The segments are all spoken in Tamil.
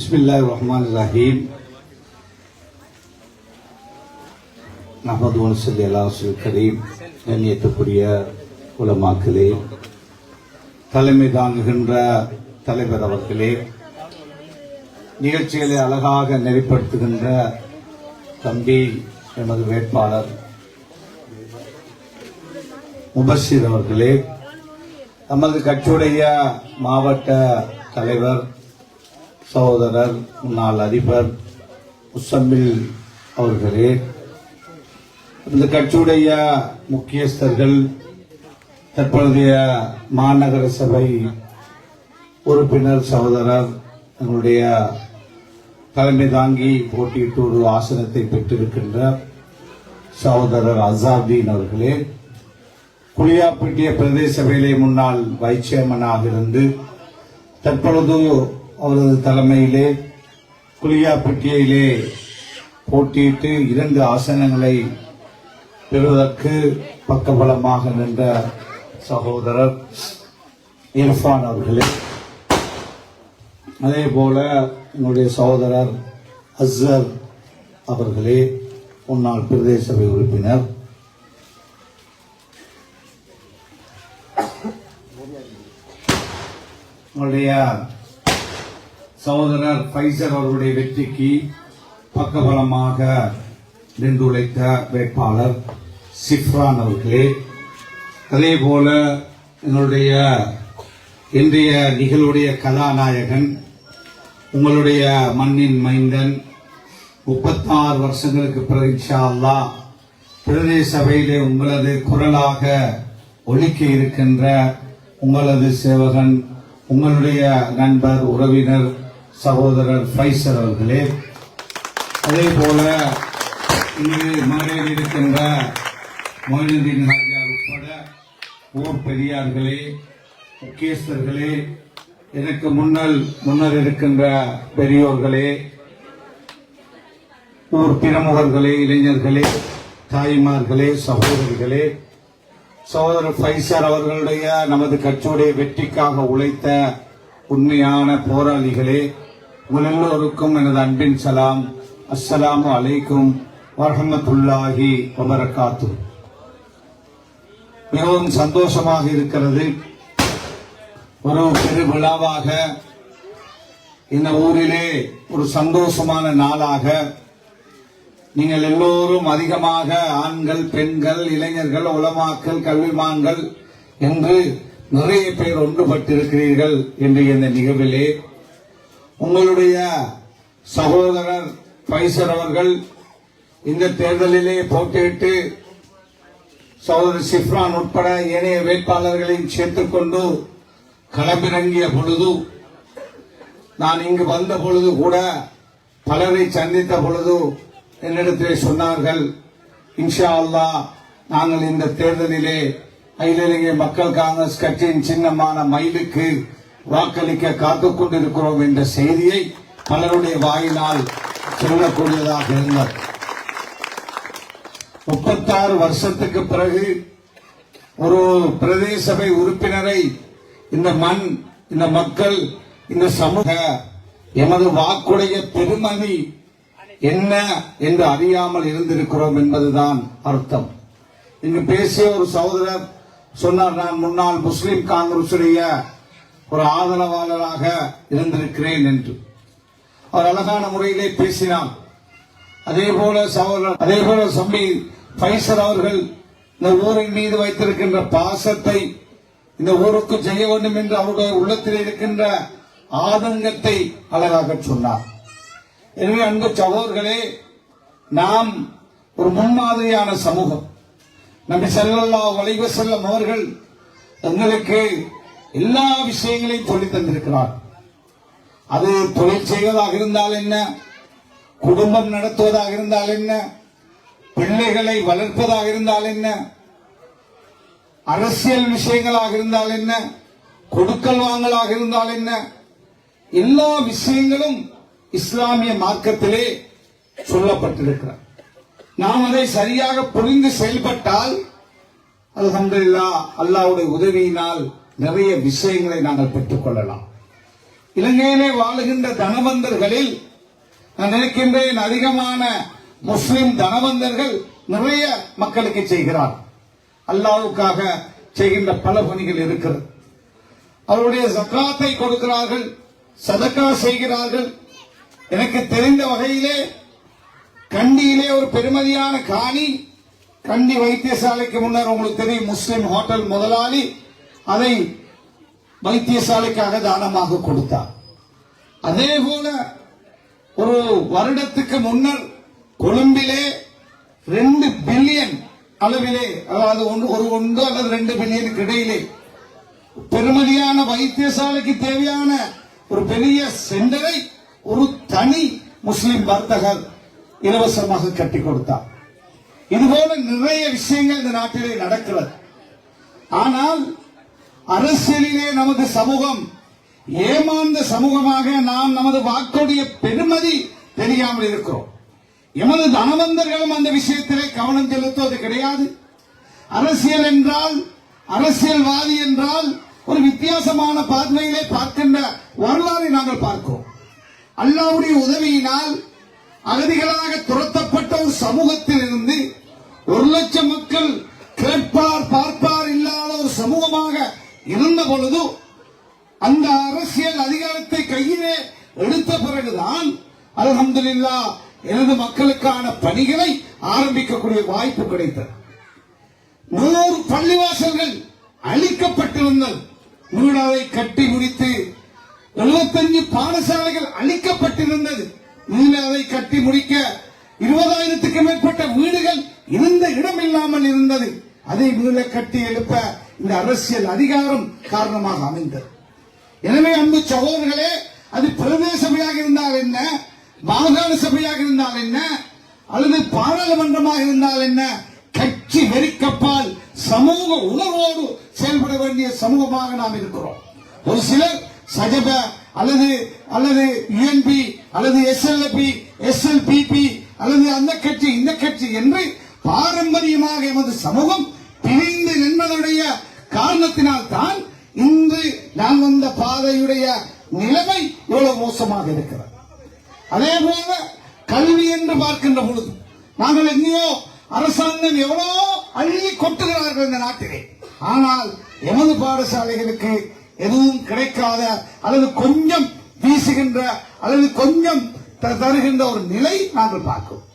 பிஸ்மில்லாஹிர்ரஹ்மானிர்ரஹீம். நஹ்மது வ நுஸல்லி அலா ரசூலில் கரீம். கண்ணியத்துக்குரிய உலமாக்களே, தலைமை தாங்குகின்ற தலைவர் அவர்களே, நிகழ்ச்சிகளை அழகாக நெறிப்படுத்துகின்ற தம்பி எமது வேட்பாளர் முபஷிர் அவர்களே, நமது கட்சியுடைய மாவட்ட தலைவர் சகோதரர் முன்னாள் அதிபர் முசம்மில் அவர்களே, இந்த கட்சியுடைய முக்கியஸ்தர்கள், தற்போதைய மாநகர சபை உறுப்பினர் சகோதரர், எங்களுடைய தலைமை தாங்கி போட்டியிட்டு ஒரு ஆசனத்தை பெற்றிருக்கின்ற சகோதரர் அசாப்தீன் அவர்களே, குளியாப்பட்டிய பிரதேச சபையிலே முன்னாள் வைஸ் சேர்மனாக இருந்து தற்பொழுது அவரது தலைமையிலே குளியாப்பட்டியிலே போட்டியிட்டு 2 ஆசனங்களை பெறுவதற்கு பக்கபலமாக நின்ற சகோதரர் இர்ஃபான் அவர்களே, அதே போல என்னுடைய சகோதரர் அஸ்ஸர் அவர்களே, முன்னாள் பிரதேச சபை உறுப்பினர், உங்களுடைய சகோதரர் ஃபைசர் அவர்களுடைய வெற்றிக்கு பக்கபலமாக நின்று உழைத்த வேட்பாளர் சிஃப்ரான் அவர்களே, அதே போல எங்களுடைய இன்றைய நிகழ்வுடைய கதாநாயகன், உங்களுடைய மண்ணின் மைந்தன், 36 வருஷங்களுக்கு பிறகு இன்ஷா அல்லாஹ் பிரதேச சபையிலே உங்களது குரலாக ஒலிக்க இருக்கின்ற உங்களது சேவகன், உங்களுடைய நண்பர், உறவினர், சகோதரர் ஃபைசர் அவர்களே, அதே போல இங்கு மேடையில் இருக்கின்ற மொய்னுதீன் ஹாஜியார் உட்பட ஊர் பெரியார்களே, முக்கியஸ்தர்களே, எனக்கு முன்னர் இருக்கின்ற பெரியோர்களே, ஊர் பிரமுகர்களே, இளைஞர்களே, தாய்மார்களே, சகோதரிகளே, சகோதரர் ஃபைசர் அவர்களுடைய நமது கட்சியுடைய வெற்றிக்காக உழைத்த உண்மையான போராளிகளே, உங்கள் எல்லோருக்கும் எனது அன்பின் சலாம். அஸ்ஸலாமு அலைக்கும் வரஹ்மத்துல்லாஹி வபரகாத்துஹு. மிகவும் சந்தோஷமாக இருக்கிறது. ஒரு பெரு விழாவாக இந்த ஊரிலே ஒரு சந்தோஷமான நாளாக நீங்கள் எல்லோரும் அதிகமாக ஆண்கள், பெண்கள், இளைஞர்கள், உலமாக்கள், கல்விமான்கள் என்று நிறைய பேர் ஒன்றுபட்டிருக்கிறீர்கள் என்று இந்த நிகழ்விலே உங்களுடைய சகோதரர் ஃபைசர் அவர்கள் இந்த தேர்தலிலே போட்டியிட்டு சகோதரர் சிஃப்ரான் உட்பட ஏனைய வேட்பாளர்களையும் சேர்த்துக் கொண்டு களமிறங்கிய பொழுது, நான் இங்கு வந்த பொழுது கூட பலரை சந்தித்த பொழுது என்னிடத்திலே சொன்னார்கள், இன்ஷா அல்லாஹ் நாங்கள் இந்த தேர்தலிலே அகில இலங்கை மக்கள் காங்கிரஸ் கட்சியின் சின்னமான மயிலுக்கு வாக்களிக்க காத்துக் கொண்டிருக்கிறோம் என்ற செய்தியை பலருடைய வாயினால் சொல்லக்கூடியதாக இருந்தார். 36 வருஷத்துக்கு பிறகு ஒரு பிரதேச சபை உறுப்பினரை இந்த மண், இந்த மக்கள், இந்த சமூக எமது வாக்குடைய பெருமதி என்ன என்று அறியாமல் இருந்திருக்கிறோம் என்பதுதான் அர்த்தம். இங்கு பேசிய ஒரு சகோதரர் சொன்னார், நான் முன்னாள் முஸ்லிம் காங்கிரசுடைய ஒரு ஆதரவாளராக இருந்திருக்கிறேன் என்று. அவர் அழகான முறையிலே பேசினார். அதே போல சம்பி ஃபைசர் அவர்கள் இந்த ஊரின் மீது வைத்திருக்கின்ற பாசத்தை, இந்த ஊருக்கு செய்ய வேண்டும் என்று அவருடைய உள்ளத்தில் இருக்கின்ற ஆதங்கத்தை அழகாக சொன்னார். எனவே அன்பு சகோதரர்களே, நாம் ஒரு முன்மாதிரியான சமூகம். நபி ஸல்லல்லாஹு அலைஹி வஸல்லம் அவர்கள் எங்களுக்கு எல்லா விஷயங்களையும் சொல்லித் தந்திருக்கிறார். அது தொழில் செய்வதாக இருந்தால் என்ன, குடும்பம் நடத்துவதாக இருந்தால் என்ன, பிள்ளைகளை வளர்ப்பதாக இருந்தால் என்ன, அரசியல் விஷயங்களாக இருந்தால் என்ன, கொடுக்கல் வாங்கலாக இருந்தால் என்ன, எல்லா விஷயங்களும் இஸ்லாமிய மார்க்கத்திலே சொல்லப்பட்டிருக்கிறார். நாம் அதை சரியாக புரிந்து செயல்பட்டால் அல்ஹம்துலில்லாஹ் அல்லாஹ்வுடைய உதவியினால் நிறைய விஷயங்களை நாங்கள் பெற்றுக் கொள்ளலாம். இலங்கையிலே வாழுகின்ற தனவந்தர்களில் நான் நினைக்கின்றேன் அதிகமான முஸ்லிம் தனவந்தர்கள் நிறைய மக்களுக்கு செய்கிறார். அல்லாஹ்வுக்காக செய்கின்ற பல பணிகள் இருக்கிறது. அவருடைய ஜக்காத்தை கொடுக்கிறார்கள், சதக்கா செய்கிறார்கள். எனக்கு தெரிந்த வகையிலே கண்டியிலே ஒரு பெருமதியான காணி, கண்டி வைத்தியசாலைக்கு முன்னர் உங்களுக்கு தெரியும், முஸ்லிம் ஹோட்டல் முதலாளி அதை வைத்தியசாலைக்காக தானமாக கொடுத்தார். அதே போல ஒரு வருடத்துக்கு முன்னர் கொழும்பிலே 2 பில்லியன் அளவிலே, அதாவது ஒரு 1 அல்லது 2 பில்லியனுக்கு இடையிலே பெருமதியான வைத்தியசாலைக்கு தேவையான ஒரு பெரிய சென்டரை ஒரு தனி முஸ்லிம் வர்த்தகர் இலவசமாக கட்டி கொடுத்தார். இதுபோல நிறைய விஷயங்கள் இந்த நாட்டிலே நடக்கிறது. ஆனால் அரசியலிலே நமது சமூகம் ஏமாந்த சமூகமாக நாம் நமது வாக்குடைய பெருமதி தெரியாமல் இருக்கிறோம். எமது தனவந்தர்களும் அந்த விஷயத்திலே கவனம் செலுத்துவது கிடையாது. அரசியல் என்றால், அரசியல்வாதி என்றால் ஒரு வித்தியாசமான பார்வையிலே பார்க்கின்ற வரலாறை நாங்கள் பார்க்கிறோம். அல்லாஹ்வுடைய உதவியினால் அகதிகளாக துரத்தப்பட்ட ஒரு சமூகத்தில் இருந்து 1 லட்சம் மக்கள் கேட்பார் பார்ப்பார் இல்லாத ஒரு சமூகமாக இருந்த பொழுது அந்த அரசியல் அதிகாரத்தை கையிலே எடுத்த பிறகுதான் அல்ஹம்துலில்லாஹ் எனது மக்களுக்கான பணிகளை ஆரம்பிக்கக்கூடிய வாய்ப்பு கிடைத்தது. 100 பள்ளிவாசல்கள் அழிக்கப்பட்டிருந்தது, வீடாவை கட்டி முடித்து 75 பாடசாலைகள் அழிக்கப்பட்டிருந்தது, அதை கட்டி முடிக்க 20,000க்கும் மேற்பட்ட வீடுகள் இருந்த இடம் இல்லாமல் இருந்தது. அதை மீள கட்டி எழுப்ப இந்த அரசியல் அதிகாரம் காரணமாக அமைந்தது. எனவே அன்பு சகோதரர்களே, அது பிரதேச சபையாக இருந்தால் என்ன, மாகாண சபையாக இருந்தால் என்ன, அல்லது பாராளுமன்றமாக இருந்தால் என்ன, கட்சி வெறிக்கப்பால் சமூக உணர்வோடு செயல்பட வேண்டிய சமூகமாக நாம் இருக்கிறோம். ஒரு சிலர் சஜப அல்லது யுஎன்பி அல்லது எஸ்எல்பி எஸ்எல்பிபி அல்லது அந்த கட்சி இந்த கட்சி என்று பாரம்பரியமாக எமது சமூகம் பிரிந்து நின்றதுடைய காரணத்தினால் தான் இன்று நான் வந்த பாதையுடைய நிலைமை இவ்வளவு மோசமாக இருக்கிறது. அதே போல கல்வி என்று பார்க்கின்ற பொழுது நாங்கள் எங்கேயோ அரசாங்கம் எவ்வளோ அள்ளி கொட்டுகிறார்கள் இந்த நாட்டிலே, ஆனால் எமது பாடசாலைகளுக்கு எதுவும் கிடைக்காத அல்லது கொஞ்சம் வீசுகின்ற அல்லது கொஞ்சம் தருகின்ற ஒரு நிலை நாங்கள் பார்க்கிறோம்.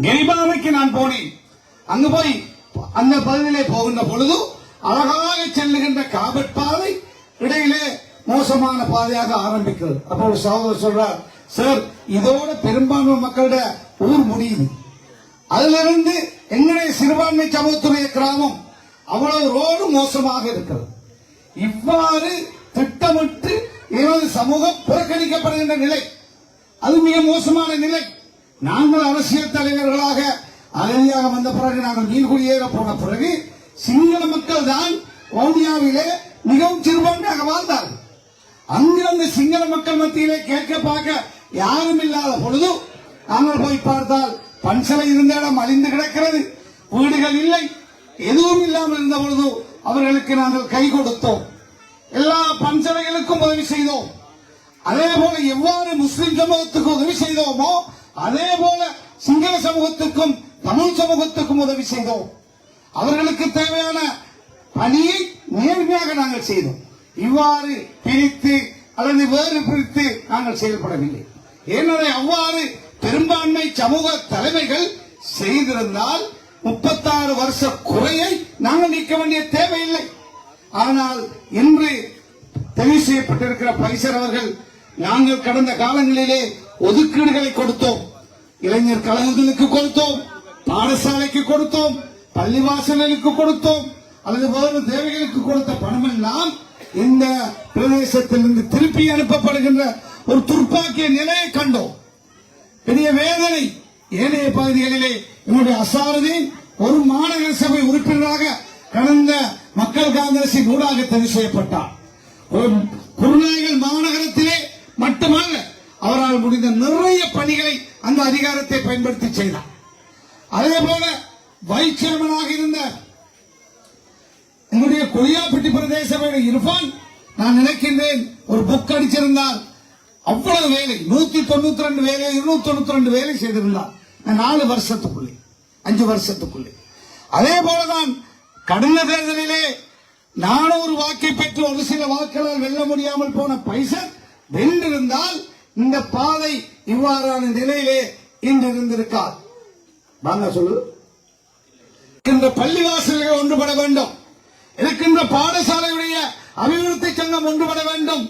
கெரிபாவைக்கு நான் போனேன். அங்கு போய் அந்த பகுதியிலே போகின்ற பொழுது அழகாக செல்லுகின்ற காபட் பாதை இடையிலே மோசமான பாதையாக ஆரம்பிக்கிறது. அப்போ ஒரு சகோதரர் சொல்றார், சார் இதோட பெரும்பான்மை மக்களுடைய ஊர் முடியுது, அதிலிருந்து எங்களுடைய சிறுபான்மை சமூகத்துடைய கிராமம் அவ்வளவு ரோடு மோசமாக இருக்கிறது. இவ்வாறு திட்டமிட்டு எனது சமூகம் புறக்கணிக்கப்படுகின்ற நிலை, அது மிக மோசமான நிலை. நாங்கள் அரசியல் தலைவர்களாக அகதியாக வந்த பிறகு, நாங்கள் நீர்குடியேற போன பிறகு சிங்கள மக்கள் தான் வவுனியாவிலே மிகவும் சிறுபான்மையாக வாழ்ந்தார்கள். அங்கு அந்த சிங்கள மக்கள் மத்தியிலே கேட்க பார்க்க யாரும் இல்லாத பொழுது நாங்கள் போய் பார்த்தால் பன்சலை இருந்த இடம் அழிந்து கிடக்கிறது, வீடுகள் இல்லை, எதுவும் இல்லாமல் இருந்த பொழுது அவர்களுக்கு நாங்கள் கை கொடுத்தோம், எல்லா பன்சலைகளுக்கும் உதவி செய்தோம். அதே போல எவ்வாறு முஸ்லிம் சமூகத்துக்கு உதவி செய்தோமோ அதே போல சிங்கள சமூகத்துக்கும் தமிழ் சமூகத்துக்கும் உதவி செய்தோம். அவர்களுக்கு தேவையான பணியை நேர்மையாக நாங்கள் செய்தோம். இவ்வாறு பிரித்து அல்லது வேறு பிரித்து நாங்கள் செயல்படவில்லை. ஏனென்றால் அவ்வாறு பெரும்பான்மை சமூக தலைமைகள் செய்திருந்தால் 36 வருஷ குறையை நாங்கள் நீக்க வேண்டிய தேவையில்லை. ஆனால் இன்று தெரிவு செய்யப்பட்டிருக்கிற பைசர் அவர்கள், நாங்கள் கடந்த காலங்களிலே ஒதுக்கீடுகளை கொடுத்தோம், இளைஞர் கழகங்களுக்கு கொடுத்தோம், பாடசாலைக்கு கொடுத்தோம், பள்ளிவாசல்களுக்கு கொடுத்தோம், அல்லது வேறு தேவைகளுக்கு கொடுத்த பணமெல்லாம் இந்த பிரதேசத்திலிருந்து திருப்பி அனுப்பப்படுகின்ற ஒரு துர்ப்பாக்கிய நிலையை கண்டோம். பெரிய வேதனை. ஏனைய பகுதிகளிலே என்னுடைய அசாரதீன் ஒரு மாநகர சபை உறுப்பினராக கடந்த மக்கள் காங்கிரசின் ஊடாக தெரிவு செய்யப்பட்டார். குருநாயகல் மாநகரத்திலே மட்டுமல்ல, அவரால் முடிந்த நிறைய பணிகளை அந்த அதிகாரத்தை பயன்படுத்தி செய்தார். அதே போல வைஸ் சேர்மனாக இருந்த எங்களுடைய கொய்யாப்பட்டி பிரதேச சபையுடைய இர்ஃபான் நான் நினைக்கின்றேன் ஒரு புக் அடிச்சிருந்தார். அவ்வளவு வேலை 192 வேலை 292 வேலை செய்திருந்தார் 4 வருஷத்துக்குள்ளே 5 வருஷத்துக்குள்ளே. அதே போலதான் கடந்த தேர்தலிலே 400 வாக்கை பெற்று ஒரு சில வாக்குகளால் வெல்ல முடியாமல் போன பைசர் வென்றிருந்தால் இந்த பாதை இவ்வாறான நிலையிலே இன்று இருந்திருக்கார். வாங்க சொல்லு. பள்ளிவாசல்கள் ஒன்றுபட வேண்டும், இருக்கின்ற பாடசாலையுடைய அபிவிருத்தி சங்கம் ஒன்றுபட வேண்டும்,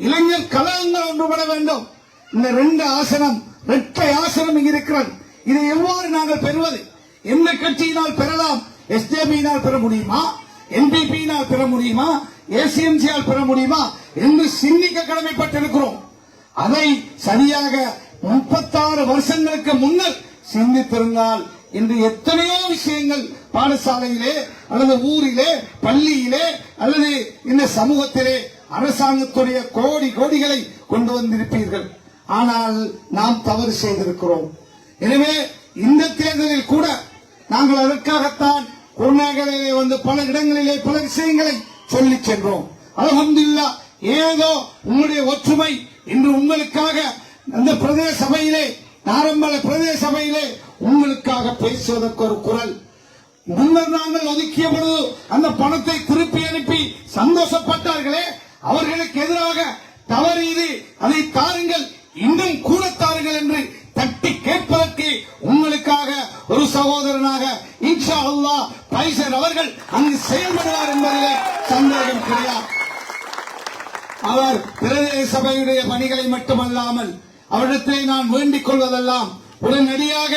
இளைஞர் கழகங்கள் ஒன்றுபட வேண்டும். இந்த 2 ஆசனம் இரட்டை ஆசனம் இங்கு இருக்கிறது. இதை எவ்வாறு நாங்கள் பெறுவது? எந்த கட்சியினால் பெறலாம்? எஸ்ஜேபியினால் பெற முடியுமா? என்பிபியினால் பெற முடியுமா? ஏசிஎம்சியால் பெற முடியுமா என்று சிந்திக்க கடமைப்பட்டிருக்கிறோம். அதை சரியாக 36 வருஷங்களுக்கு முன்னர் சிந்தித்திருந்தால் இன்று எத்தனையோ விஷயங்கள் பாடசாலையிலே அல்லது ஊரிலே பள்ளியிலே அல்லது இந்த சமூகத்திலே அரசாங்கத்துடைய கோடி கோடிகளை கொண்டு வந்திருப்பீர்கள். ஆனால் நாம் தவறு செய்திருக்கிறோம். எனவே இந்த தேர்தலில் கூட நாங்கள் அதற்காகத்தான் குருநாகலிலே வந்து பல இடங்களிலே பல விஷயங்களை சொல்லி சென்றோம். அல்ஹம்துலில்லாஹ், ஏதோ உங்களுடைய ஒற்றுமை இன்று உங்களுக்காக அந்த பிரதேச சபையிலே நாரம்பல பிரதேச சபையிலே உங்களுக்காக பேசுவதற்கு ஒரு குரல். முன்னர் நாங்கள் ஒதுக்கிய பொழுது அந்த பணத்தை திருப்பி அனுப்பி சந்தோஷப்பட்டார்களே, அவர்களுக்கு எதிராக தவறு இது, அதை தாருங்கள், இன்னும் கூட தாருங்கள் என்று தட்டி கேட்பதற்கு உங்களுக்காக ஒரு சகோதரனாக இன்ஷா அல்லாஹ் பைசர் அவர்கள் அங்கு செயல்படுவார் என்பதிலே சந்தேகம் கிடையாது. அவர் பிரதேச சபையுடைய பணிகளை மட்டுமல்லாமல் அவரிடத்திலே நான் வேண்டிக் கொள்வதெல்லாம் உடனடியாக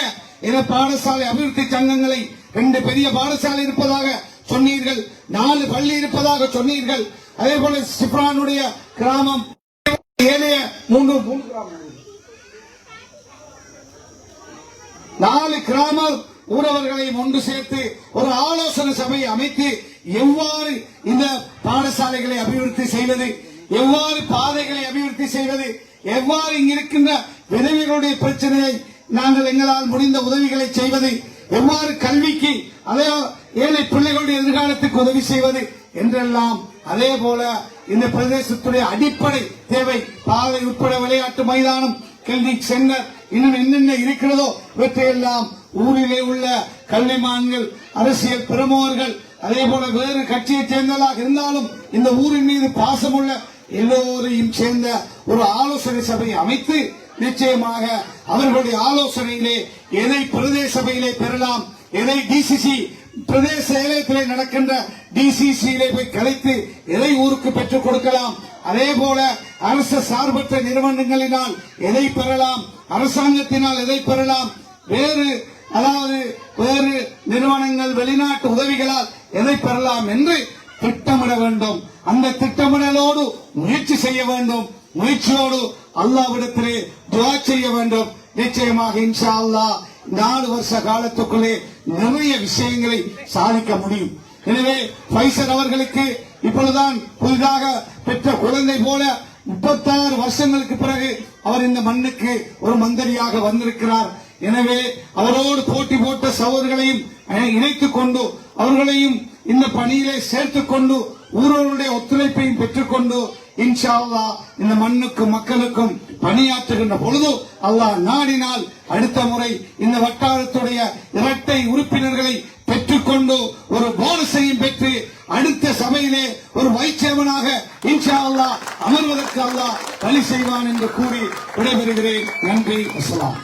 என பாடசாலை அபிவிருத்தி சங்கங்களை 2 பெரிய பாடசாலை இருப்பதாக சொன்னீர்கள், 4 பள்ளி இருப்பதாக சொன்னீர்கள். அதே போல சிப்ரானுடைய கிராமம் ஏழைய 4 கிராம ஊரவர்களை ஒன்று சேர்த்து ஒரு ஆலோசனை சபையை அமைத்து எவ்வாறு இந்த பாடசாலைகளை அபிவிருத்தி செய்வது, எவ்வாறு பாதைகளை அபிவிருத்தி செய்வது, எவ்வாறு இங்கு இருக்கின்ற விதவைகளுடைய பிரச்சனையை நாங்கள் எங்களால் முடிந்த உதவிகளை செய்வது, எவ்வாறு கல்விக்கு அதே ஏழை பிள்ளைகளுடைய எதிர்காலத்துக்கு உதவி செய்வது என்றெல்லாம், அதே போல இந்த பிரதேசத்துடைய அடிப்படை தேவை பாதை உட்பட விளையாட்டு மைதானம், கிளினிக் சென்டர், இன்னும் என்னென்ன இருக்கிறதோ இவற்றையெல்லாம் ஊரிலே உள்ள கல்விமான்கள், அரசியல் பிரமுகர்கள், அதே போல வேறு கட்சியைச் சேர்ந்தவர்களாக இருந்தாலும் இந்த ஊரின் மீது பாசமுள்ள எல்லோரையும் சேர்ந்த ஒரு ஆலோசனை சபையை அமைத்து நிச்சயமாக அவர்களுடைய ஆலோசனையிலே எதை பிரதேச சபையிலே பெறலாம், எதை டிசிசி பிரதேச செயலகத்திலே நடக்கின்ற டிசிசியிலே போய் கலைத்து எதை ஊருக்கு பெற்றுக் கொடுக்கலாம், அதே போல அரசு சார்பற்ற நிறுவனங்களினால் எதை பெறலாம், அரசாங்கத்தினால் எதை பெறலாம், வேறு நிறுவனங்கள் வெளிநாட்டு உதவிகளால் எதை பெறலாம் என்று திட்டமிட வேண்டும். அந்த திட்டமிடலோடு முயற்சி செய்ய வேண்டும். முயற்சியோடு அல்லாஹ்விடத்திலே துஆ செய்ய வேண்டும். நிச்சயமாக இன்ஷா அல்லாஹ் 4 வருஷ காலத்துக்குள்ளே நிறைய விஷயங்களை சாதிக்க முடியும். எனவே பைசர் அவர்களுக்கு இப்பொழுதுதான் புதிதாக பெற்ற குழந்தை போல 36 வருஷங்களுக்கு பிறகு அவர் இந்த மண்ணுக்கு ஒரு மந்திரியாக வந்திருக்கிறார். எனவே அவரோடு போட்டி போட்ட சகோதரர்களையும் இணைத்துக் கொண்டு அவர்களையும் இந்த பணியிலே சேர்த்துக் கொண்டு ஊரவர்களுடைய ஒத்துழைப்பையும் பெற்றுக்கொண்டு இன்ஷா அல்லாஹ் இந்த மண்ணுக்கும் மக்களுக்கும் பணியாற்றுகின்ற பொழுது அல்லாஹ் நாடினால் அடுத்த முறை இந்த வட்டாரத்துடைய இரட்டை உறுப்பினர்களை பெற்றுக்கொண்டு ஒரு போனஸையும் பெற்று அடுத்த சபையிலே ஒரு வைச்சேவனாக இன்ஷா அல்லாஹ் அமர்வதற்கு அல்லாஹ் வழி செய்வான் என்று கூறி விடைபெறுகிறேன். நன்றி. அஸ்ஸலாம்.